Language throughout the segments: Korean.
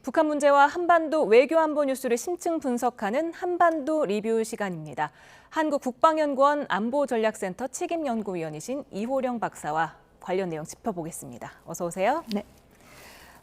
북한 문제와 한반도 외교 안보 뉴스를 심층 분석하는 한반도 리뷰 시간입니다. 한국국방연구원 안보전략센터 책임연구위원이신 이호령 박사와 관련 내용 짚어보겠습니다. 어서 오세요. 네.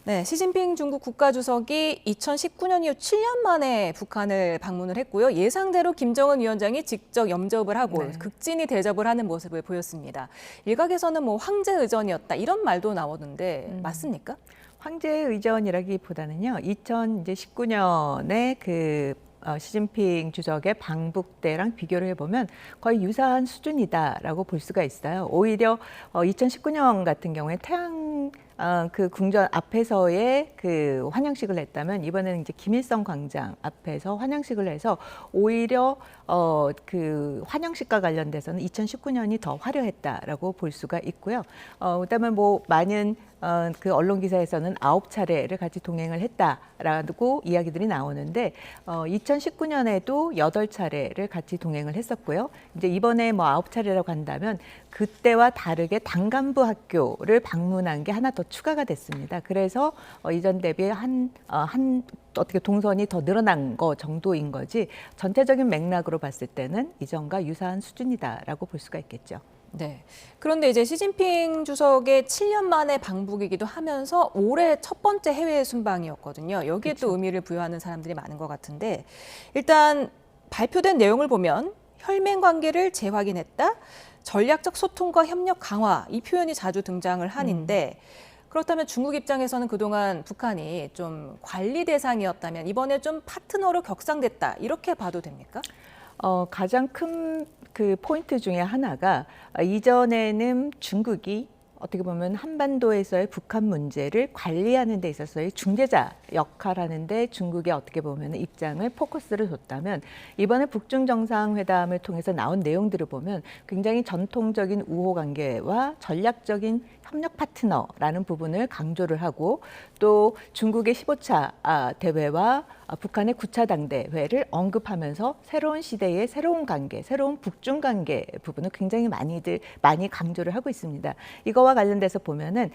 네, 시진핑 중국 국가주석이 2019년 이후 7년 만에 북한을 방문을 했고요. 예상대로 김정은 위원장이 직접 염접을 하고 극진히 대접을 하는 모습을 보였습니다. 일각에서는 황제 의전이었다 이런 말도 나오는데 맞습니까? 황제 의전이라기보다는요. 2019년에 시진핑 주석의 방북 때랑 비교를 해보면 거의 유사한 수준이다라고 볼 수가 있어요. 오히려 2019년 같은 경우에 태양 그 궁전 앞에서의 그 환영식을 했다면 이번에는 이제 김일성 광장 앞에서 환영식을 해서 오히려 그 환영식과 관련돼서는 2019년이 더 화려했다라고 볼 수가 있고요. 그다음에 많은 그 언론 기사에서는 9차례를 같이 동행을 했다라고 이야기들이 나오는데 2019년에도 8차례를 같이 동행을 했었고요. 이제 이번에 9차례라고 한다면 그때와 다르게 단간부 학교를 방문한 게 하나 더 추가가 됐습니다. 그래서 이전 대비 어떻게 동선이 더 늘어난 거 정도인 거지 전체적인 맥락으로 봤을 때는 이전과 유사한 수준이다라고 볼 수가 있겠죠. 네. 그런데 이제 시진핑 주석의 7년 만에 방북이기도 하면서 올해 첫 번째 해외 순방이었거든요. 여기에 그렇죠. 또 의미를 부여하는 사람들이 많은 것 같은데 일단 발표된 내용을 보면 혈맹 관계를 재확인했다, 전략적 소통과 협력 강화 이 표현이 자주 등장을 하는데 그렇다면 중국 입장에서는 그동안 북한이 좀 관리 대상이었다면 이번에 좀 파트너로 격상됐다 이렇게 봐도 됩니까? 가장 큰 그 포인트 중에 하나가 이전에는 중국이 어떻게 보면 한반도에서의 북한 문제를 관리하는 데 있어서의 중재자 역할하는데 중국의 어떻게 보면 입장을 포커스를 뒀다면 이번에 북중 정상회담을 통해서 나온 내용들을 보면 굉장히 전통적인 우호 관계와 전략적인 협력 파트너라는 부분을 강조를 하고 또 중국의 15차 대회와 북한의 9차 당대회를 언급하면서 새로운 시대의 새로운 관계, 새로운 북중 관계 부분을 굉장히 많이 강조를 하고 있습니다. 이거와 관련돼서 보면은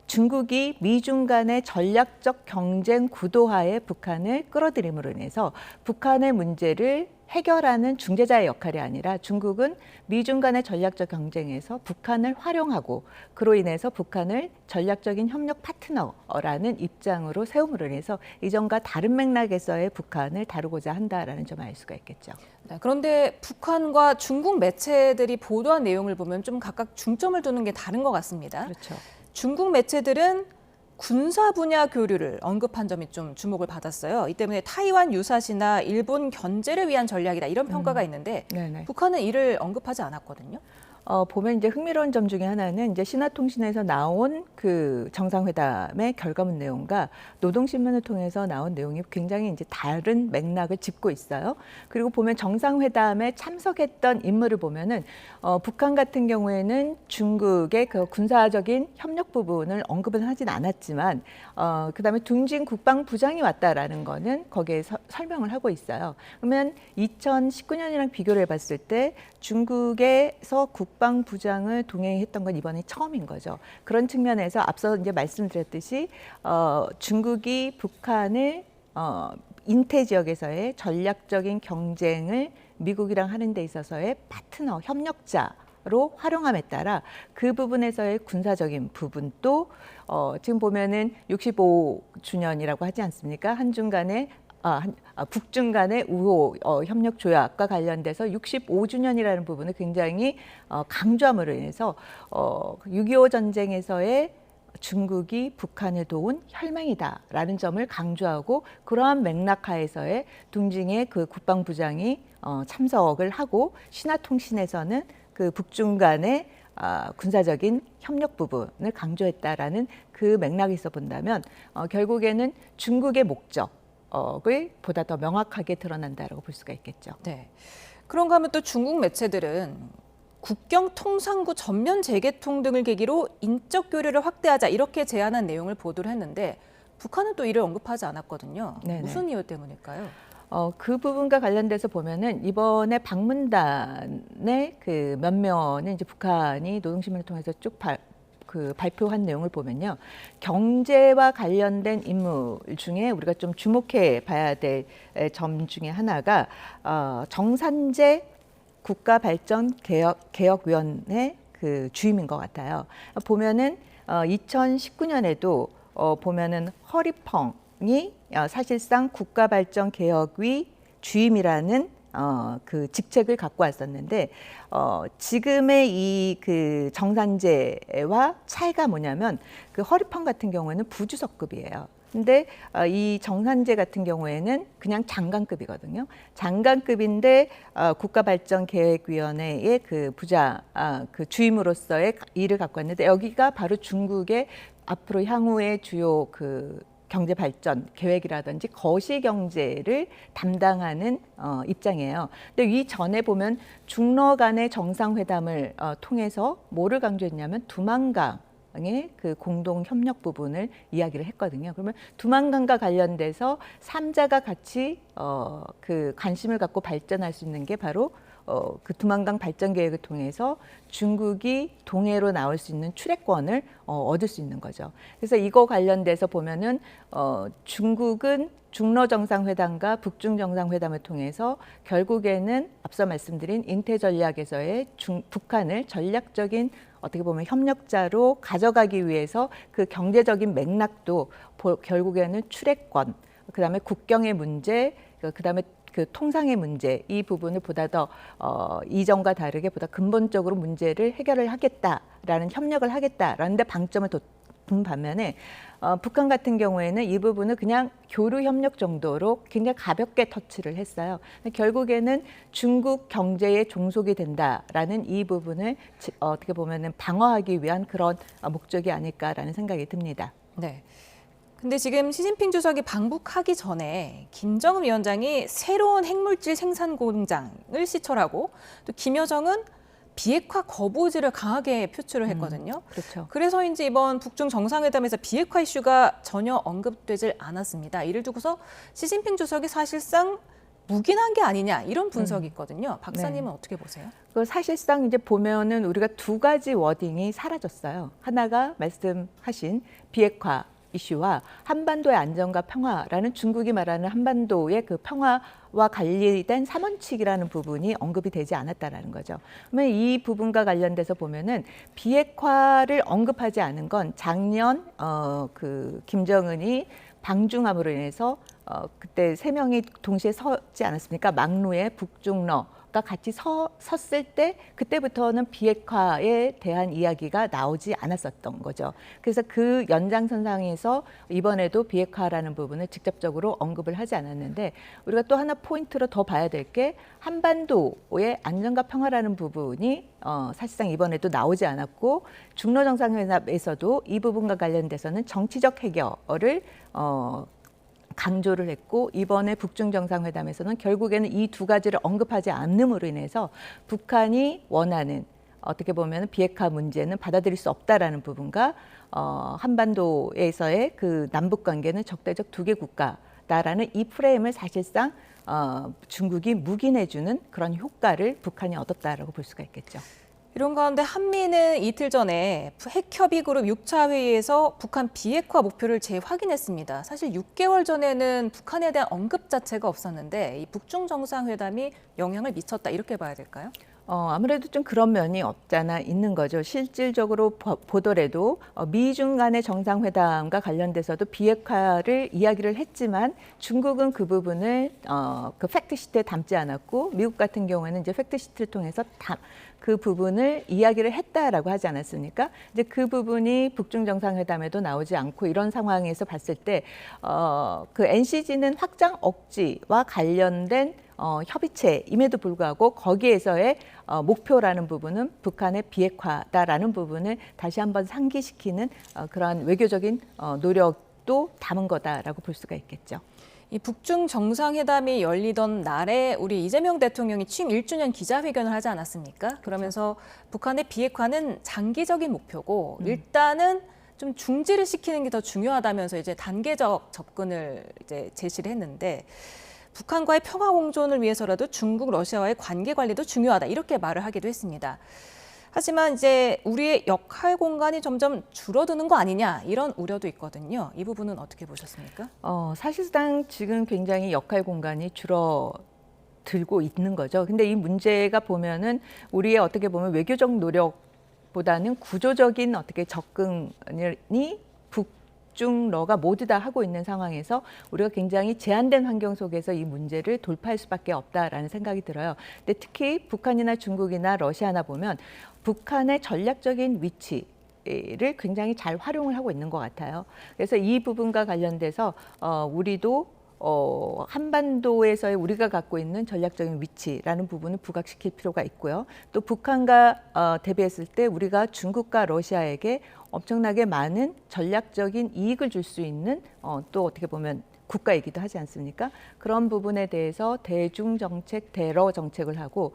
중국이 미중 간의 전략적 경쟁 구도하에 북한을 끌어들임으로 인해서 북한의 문제를 해결하는 중재자의 역할이 아니라 중국은 미중 간의 전략적 경쟁에서 북한을 활용하고 그로 인해서 북한을 전략적인 협력 파트너라는 입장으로 세움으로 인해서 이전과 다른 맥락에서의 북한을 다루고자 한다라는 점을 알 수가 있겠죠. 네, 그런데 북한과 중국 매체들이 보도한 내용을 보면 좀 각각 중점을 두는 게 다른 것 같습니다. 그렇죠. 중국 매체들은 군사 분야 교류를 언급한 점이 좀 주목을 받았어요. 이 때문에 타이완 유사시나 일본 견제를 위한 전략이다 이런 평가가 있는데 네네. 북한은 이를 언급하지 않았거든요. 보면 이제 흥미로운 점 중에 하나는 이제 신화통신에서 나온 그 정상회담의 결과문 내용과 노동신문을 통해서 나온 내용이 굉장히 이제 다른 맥락을 짚고 있어요. 그리고 보면 정상회담에 참석했던 인물을 보면은 북한 같은 경우에는 중국의 그 군사적인 협력 부분을 언급은 하진 않았지만 그다음에 둥진 국방부장이 왔다라는 거는 거기에 설명을 하고 있어요. 그러면 2019년이랑 비교를 해봤을 때 중국에서 국방부장을 동행했던 건 이번이 처음인 거죠. 그런 측면에서 앞서 이제 말씀드렸듯이 중국이 북한을 인태 지역에서의 전략적인 경쟁을 미국이랑 하는 데 있어서의 파트너, 협력자로 활용함에 따라 그 부분에서의 군사적인 부분도 지금 보면은 65주년이라고 하지 않습니까? 한중 간의 북중 간의 우호 협력 조약과 관련돼서 65주년이라는 부분을 굉장히 강조함으로 인해서 6.25 전쟁에서의 중국이 북한을 도운 혈맹이다라는 점을 강조하고 그러한 맥락하에서의 둥징의 그 국방부장이 참석을 하고 신화통신에서는 그 북중 간의 군사적인 협력 부분을 강조했다라는 그 맥락에서 본다면 결국에는 중국의 목적을 보다 더 명확하게 드러난다라고 볼 수가 있겠죠. 네. 그런가 하면 또 중국 매체들은 국경 통상구 전면 재개통 등을 계기로 인적 교류를 확대하자 이렇게 제안한 내용을 보도를 했는데 북한은 또 이를 언급하지 않았거든요. 네네. 무슨 이유 때문일까요? 그 부분과 관련돼서 보면은 이번에 방문단의 그 면면은 이제 북한이 노동신문을 통해서 쭉 그 발표한 내용을 보면요. 경제와 관련된 인물 중에 우리가 좀 주목해 봐야 될 점 중에 하나가 정산재 국가발전개혁위원회 그 주임인 것 같아요. 보면은 2019년에도 보면은 허리펑이 사실상 국가발전개혁위 주임이라는 그 직책을 갖고 왔었는데 지금의 이 그 정산재와 차이가 뭐냐면 그 허리펑 같은 경우에는 부주석급이에요. 근데 이 정산재 같은 경우에는 그냥 장관급이거든요. 장관급인데 국가발전계획위원회의 그 부자 그 주임으로서의 일을 갖고 왔는데 여기가 바로 중국의 앞으로 향후의 주요 그 경제 발전 계획이라든지 거시 경제를 담당하는 입장이에요. 근데 이 전에 보면 중러 간의 정상회담을 통해서 뭐를 강조했냐면 두만강의 그 공동 협력 부분을 이야기를 했거든요. 그러면 두만강과 관련돼서 삼자가 같이 그 관심을 갖고 발전할 수 있는 게 바로 그 두만강 발전 계획을 통해서 중국이 동해로 나올 수 있는 출애권을 얻을 수 있는 거죠. 그래서 이거 관련돼서 보면은 중국은 중러 정상회담과 북중 정상회담을 통해서 결국에는 앞서 말씀드린 인태 전략에서의 북한을 전략적인 어떻게 보면 협력자로 가져가기 위해서 그 경제적인 맥락도 결국에는 출애권, 그다음에 국경의 문제, 그다음에 그 통상의 문제 이 부분을 보다 더 이전과 다르게 보다 근본적으로 문제를 해결을 하겠다라는 협력을 하겠다라는 데 방점을 둔 반면에 북한 같은 경우에는 이 부분을 그냥 교류 협력 정도로 굉장히 가볍게 터치를 했어요. 결국에는 중국 경제에 종속이 된다라는 이 부분을 어떻게 보면은 방어하기 위한 그런 목적이 아닐까라는 생각이 듭니다. 네. 근데 지금 시진핑 주석이 방북하기 전에 김정은 위원장이 새로운 핵물질 생산 공장을 시설하고 또 김여정은 비핵화 거부의지를 강하게 표출을 했거든요. 그렇죠. 그래서인지 이번 북중 정상회담에서 비핵화 이슈가 전혀 언급되질 않았습니다. 이를 두고서 시진핑 주석이 사실상 묵인한 게 아니냐 이런 분석이 있거든요. 박사님은 네. 어떻게 보세요? 그 사실상 이제 보면은 우리가 두 가지 워딩이 사라졌어요. 하나가 말씀하신 비핵화 이슈와 한반도의 안정과 평화라는 중국이 말하는 한반도의 그 평화와 관리된 3원칙이라는 부분이 언급이 되지 않았다라는 거죠. 그러면 이 부분과 관련돼서 보면은 비핵화를 언급하지 않은 건 작년 그 김정은이 방중함으로 인해서 그때 세 명이 동시에 서지 않았습니까? 막루에 북중러가 같이 섰을 때 그때부터는 비핵화에 대한 이야기가 나오지 않았었던 거죠. 그래서 그 연장선상에서 이번에도 비핵화라는 부분을 직접적으로 언급을 하지 않았는데 우리가 또 하나 포인트로 더 봐야 될 게 한반도의 안정과 평화라는 부분이 사실상 이번에도 나오지 않았고 중러 정상회담에서도 이 부분과 관련돼서는 정치적 해결을 강조를 했고 이번에 북중 정상회담에서는 결국에는 이 두 가지를 언급하지 않음으로 인해서 북한이 원하는 어떻게 보면 비핵화 문제는 받아들일 수 없다라는 부분과 한반도에서의 그 남북 관계는 적대적 두 개 국가다라는 이 프레임을 사실상 중국이 묵인해주는 그런 효과를 북한이 얻었다라고 볼 수가 있겠죠. 이런 가운데 한미는 이틀 전에 핵협의그룹 6차 회의에서 북한 비핵화 목표를 재확인했습니다. 사실 6개월 전에는 북한에 대한 언급 자체가 없었는데 이 북중 정상회담이 영향을 미쳤다 이렇게 봐야 될까요? 아무래도 좀 그런 면이 없잖아 있는 거죠. 실질적으로 보더라도 미중 간의 정상회담과 관련돼서도 비핵화를 이야기를 했지만 중국은 그 부분을 그 팩트시트에 담지 않았고 미국 같은 경우에는 이제 팩트시트를 통해서 그 부분을 이야기를 했다라고 하지 않았습니까? 이제 그 부분이 북중 정상회담에도 나오지 않고 이런 상황에서 봤을 때 그 NCG는 확장 억지와 관련된 협의체임에도 불구하고 거기에서의 목표라는 부분은 북한의 비핵화다라는 부분을 다시 한번 상기시키는 그러한 외교적인 노력도 담은 거다라고 볼 수가 있겠죠. 이 북중 정상회담이 열리던 날에 우리 이재명 대통령이 취임 1주년 기자회견을 하지 않았습니까? 그러면서 북한의 비핵화는 장기적인 목표고 일단은 좀 중지를 시키는 게 더 중요하다면서 이제 단계적 접근을 이제 제시를 했는데 북한과의 평화 공존을 위해서라도 중국, 러시아와의 관계 관리도 중요하다 이렇게 말을 하기도 했습니다. 하지만 이제 우리의 역할 공간이 점점 줄어드는 거 아니냐 이런 우려도 있거든요. 이 부분은 어떻게 보셨습니까? 사실상 지금 굉장히 역할 공간이 줄어들고 있는 거죠. 근데 이 문제가 보면은 우리의 어떻게 보면 외교적 노력보다는 구조적인 어떻게 접근이 북중러가 모두 다 하고 있는 상황에서 우리가 굉장히 제한된 환경 속에서 이 문제를 돌파할 수밖에 없다라는 생각이 들어요. 근데 특히 북한이나 중국이나 러시아나 보면 북한의 전략적인 위치를 굉장히 잘 활용을 하고 있는 것 같아요. 그래서 이 부분과 관련돼서 우리도 한반도에서의 우리가 갖고 있는 전략적인 위치라는 부분을 부각시킬 필요가 있고요. 또 북한과 대비했을 때 우리가 중국과 러시아에게 엄청나게 많은 전략적인 이익을 줄 수 있는 또 어떻게 보면 국가이기도 하지 않습니까? 그런 부분에 대해서 대중 정책, 대러 정책을 하고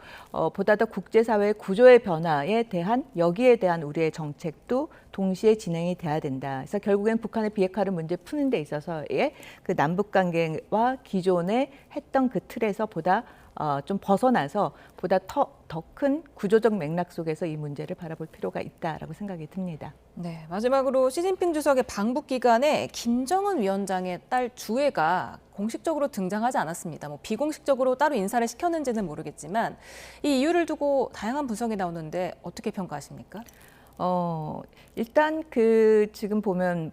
보다 더 국제사회의 구조의 변화에 대한 여기에 대한 우리의 정책도 동시에 진행이 돼야 된다. 그래서 결국엔 북한의 비핵화를 문제 푸는 데 있어서의 그 남북 관계와 기존에 했던 그 틀에서 보다 좀 벗어나서 보다 더 큰 구조적 맥락 속에서 이 문제를 바라볼 필요가 있다라고 생각이 듭니다. 네, 마지막으로 시진핑 주석의 방북 기간에 김정은 위원장의 딸 주애가 공식적으로 등장하지 않았습니다. 뭐 비공식적으로 따로 인사를 시켰는지는 모르겠지만 이 이유를 두고 다양한 분석이 나오는데 어떻게 평가하십니까? 일단 지금 보면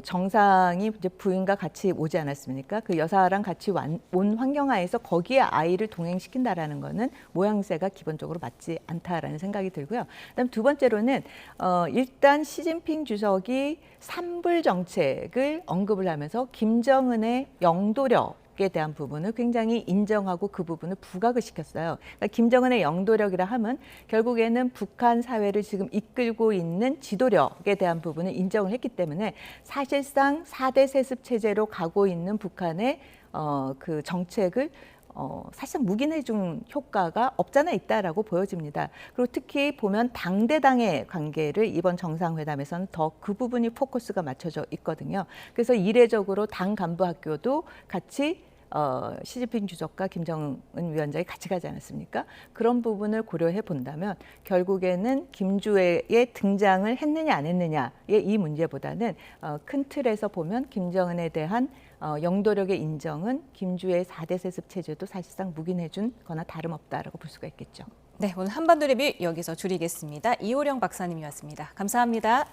정상이 이제 부인과 같이 오지 않았습니까? 그 여사랑 같이 온 환경하에서 거기에 아이를 동행시킨다라는 거는 모양새가 기본적으로 맞지 않다라는 생각이 들고요. 그다음 두 번째로는 일단 시진핑 주석이 삼불 정책을 언급을 하면서 김정은의 영도력 에 대한 부분을 굉장히 인정하고 그 부분을 부각을 시켰어요. 그러니까 김정은의 영도력이라 함은 결국에는 북한 사회를 지금 이끌고 있는 지도력에 대한 부분을 인정을 했기 때문에 사실상 4대 세습 체제로 가고 있는 북한의 그 정책을 사실상 묵인해 준 효과가 없잖아 있다라고 보여집니다. 그리고 특히 보면 당대당의 관계를 이번 정상회담에서는 더 그 부분이 포커스가 맞춰져 있거든요. 그래서 이례적으로 당 간부 학교도 같이 시진핑 주석과 김정은 위원장이 같이 가지 않았습니까? 그런 부분을 고려해 본다면 결국에는 김주애의 등장을 했느냐 안 했느냐의 이 문제보다는 큰 틀에서 보면 김정은에 대한 영도력의 인정은 김주애의 4대 세습 체제도 사실상 묵인해 준 거나 다름없다라고 볼 수가 있겠죠. 네, 오늘 한반도 리뷰 여기서 줄이겠습니다. 이호령 박사님이었습니다. 감사합니다.